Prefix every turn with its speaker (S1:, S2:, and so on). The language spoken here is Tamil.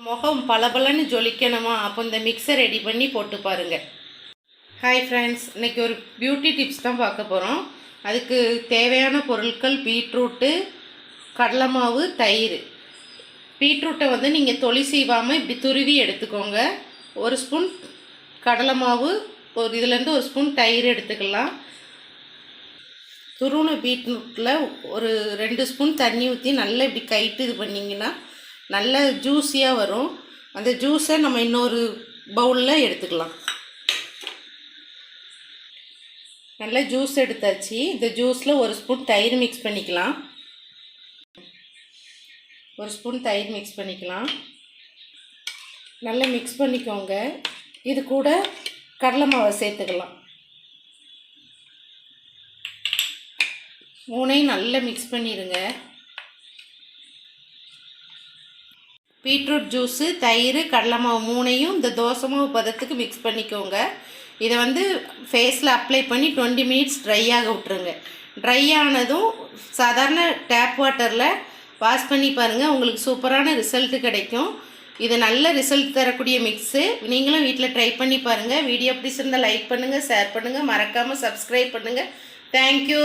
S1: முகம் பளபளன்னு ஜொலிக்கணுமா, அப்போ இந்த மிக்ஸர் ரெடி பண்ணி போட்டு பாருங்கள். ஹாய் ஃப்ரெண்ட்ஸ், இன்றைக்கி ஒரு பியூட்டி டிப்ஸ் தான் பார்க்க போகிறோம். அதுக்கு தேவையான பொருட்கள் பீட்ரூட்டு, கடலை மாவு, தயிர். பீட்ரூட்டை வந்து நீங்கள் தொளி சீவாமல் இப்படி துருவி எடுத்துக்கோங்க. ஒரு ஸ்பூன் கடலை மாவு, இதுலேருந்து ஒரு ஸ்பூன் தயிர் எடுத்துக்கலாம். துருவின பீட்ரூட்டில் ஒரு 2 ஸ்பூன் தண்ணி ஊற்றி நல்லா இப்படி கைட்டு இது பண்ணிங்கன்னா நல்ல ஜூஸியாக வரும். அந்த ஜூஸை நம்ம இன்னொரு பவுலில் எடுத்துக்கலாம். நல்லா ஜூஸ் எடுத்தாச்சு. இந்த ஜூஸில் ஒரு ஸ்பூன் தயிர் மிக்ஸ் பண்ணிக்கலாம். ஒரு ஸ்பூன் தயிர் மிக்ஸ் பண்ணிக்கலாம். நல்லா மிக்ஸ் பண்ணிக்கோங்க. இது கூட கடலை மாவை சேர்த்துக்கலாம். மூணையும் நல்லா மிக்ஸ் பண்ணிடுங்க. பீட்ரூட் ஜூஸு, தயிர், கடலை மாவு மூணையும் இந்த தோசை மாவு பதத்துக்கு மிக்ஸ் பண்ணிக்கோங்க. இதை வந்து ஃபேஸில் அப்ளை பண்ணி 20 மினிட்ஸ் ட்ரை ஆக விட்டுருங்க. ட்ரை ஆனதும் சாதாரண டேப் வாட்டரில் வாஷ் பண்ணி பாருங்கள். உங்களுக்கு சூப்பரான ரிசல்ட்டு கிடைக்கும். இது நல்ல ரிசல்ட் தரக்கூடிய மிக்ஸு. நீங்களும் வீட்டில் ட்ரை பண்ணி பாருங்கள். வீடியோ பிடிச்சிருந்தால் லைக் பண்ணுங்கள், ஷேர் பண்ணுங்கள், மறக்காமல் சப்ஸ்கிரைப் பண்ணுங்கள். தேங்க்யூ.